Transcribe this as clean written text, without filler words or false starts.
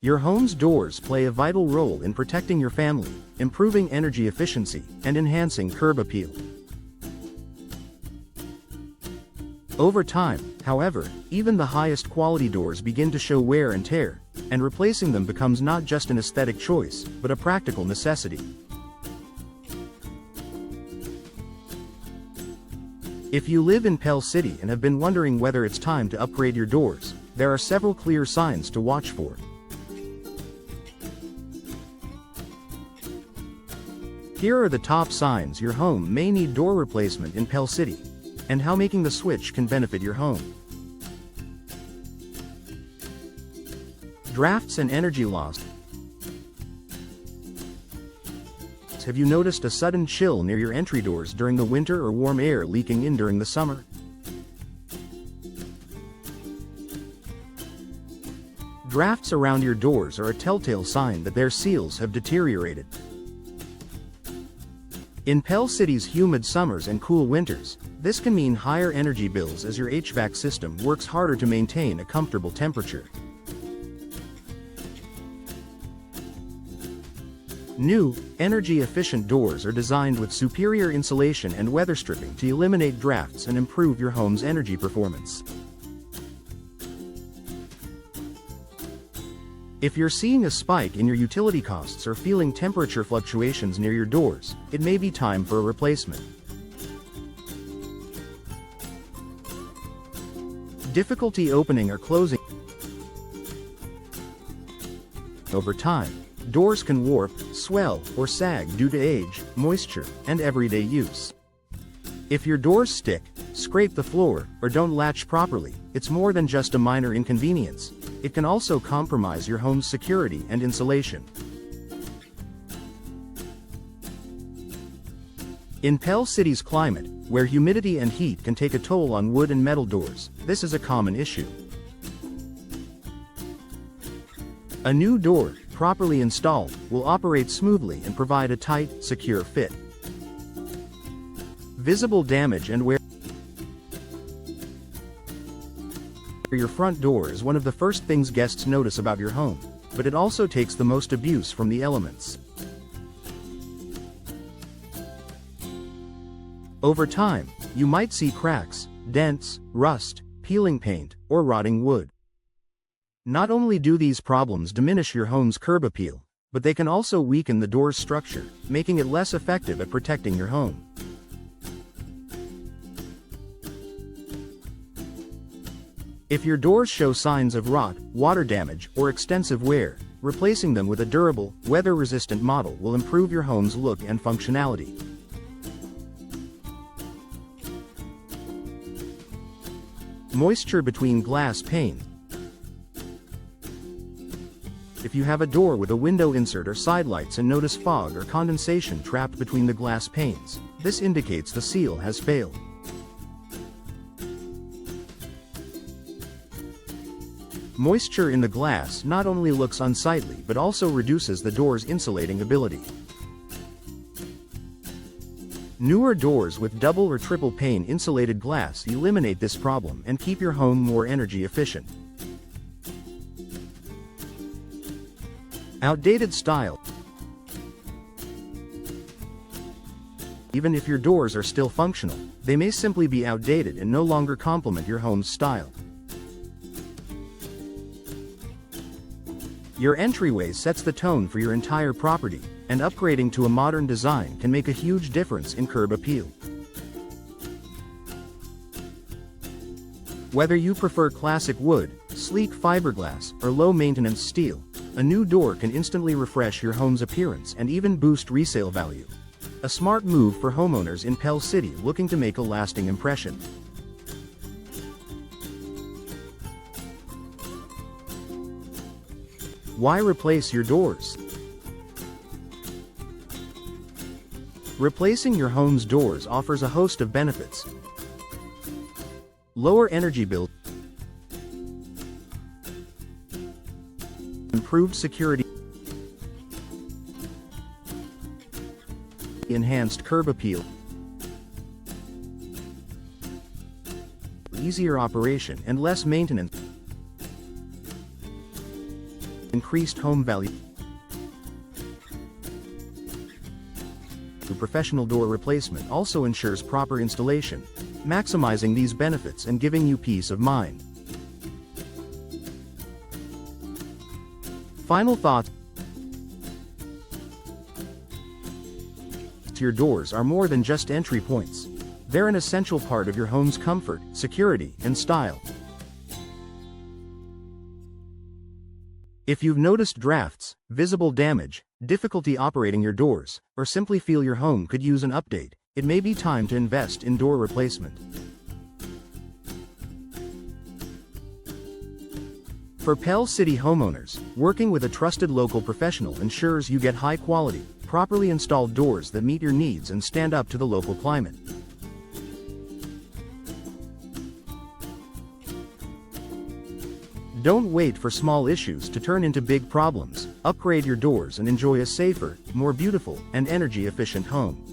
Your home's doors play a vital role in protecting your family, improving energy efficiency, and enhancing curb appeal. Over time, however, even the highest quality doors begin to show wear and tear, and replacing them becomes not just an aesthetic choice, but a practical necessity. If you live in Pell City and have been wondering whether it's time to upgrade your doors, there are several clear signs to watch for. Here are the top signs your home may need door replacement in Pell City, and how making the switch can benefit your home. Drafts and energy loss. Have you noticed a sudden chill near your entry doors during the winter or warm air leaking in during the summer? Drafts around your doors are a telltale sign that their seals have deteriorated. In Pell City's humid summers and cool winters, this can mean higher energy bills as your HVAC system works harder to maintain a comfortable temperature. New, energy-efficient doors are designed with superior insulation and weather stripping to eliminate drafts and improve your home's energy performance. If you're seeing a spike in your utility costs or feeling temperature fluctuations near your doors, it may be time for a replacement. Difficulty opening or closing. Over time, doors can warp, swell, or sag due to age, moisture, and everyday use. If your doors stick, scrape the floor, or don't latch properly, it's more than just a minor inconvenience. It can also compromise your home's security and insulation. In Pell City's climate, where humidity and heat can take a toll on wood and metal doors, this is a common issue. A new door, properly installed, will operate smoothly and provide a tight, secure fit. Visible damage and wear. Your front door is one of the first things guests notice about your home, but it also takes the most abuse from the elements. Over time, you might see cracks, dents, rust, peeling paint, or rotting wood. Not only do these problems diminish your home's curb appeal, but they can also weaken the door's structure, making it less effective at protecting your home. If your doors show signs of rot, water damage, or extensive wear, replacing them with a durable, weather-resistant model will improve your home's look and functionality. Moisture between glass panes. If you have a door with a window insert or side lights and notice fog or condensation trapped between the glass panes, this indicates the seal has failed. Moisture in the glass not only looks unsightly but also reduces the door's insulating ability. Newer doors with double or triple pane insulated glass eliminate this problem and keep your home more energy efficient. Outdated style. Even if your doors are still functional, they may simply be outdated and no longer complement your home's style. Your entryway sets the tone for your entire property, and upgrading to a modern design can make a huge difference in curb appeal. Whether you prefer classic wood, sleek fiberglass, or low-maintenance steel, a new door can instantly refresh your home's appearance and even boost resale value. A smart move for homeowners in Pell City looking to make a lasting impression. Why replace your doors? Replacing your home's doors offers a host of benefits. Lower energy bill, improved security, enhanced curb appeal, easier operation and less maintenance, increased increased home value. Professional door replacement also ensures proper installation, maximizing these benefits and giving you peace of mind. Final thoughts. Your doors are more than just entry points. They're an essential part of your home's comfort, security, and style. If you've noticed drafts, visible damage, difficulty operating your doors, or simply feel your home could use an update, it may be time to invest in door replacement. For Pell City homeowners, working with a trusted local professional ensures you get high-quality, properly installed doors that meet your needs and stand up to the local climate. Don't wait for small issues to turn into big problems. Upgrade your doors and enjoy a safer, more beautiful, and energy-efficient home.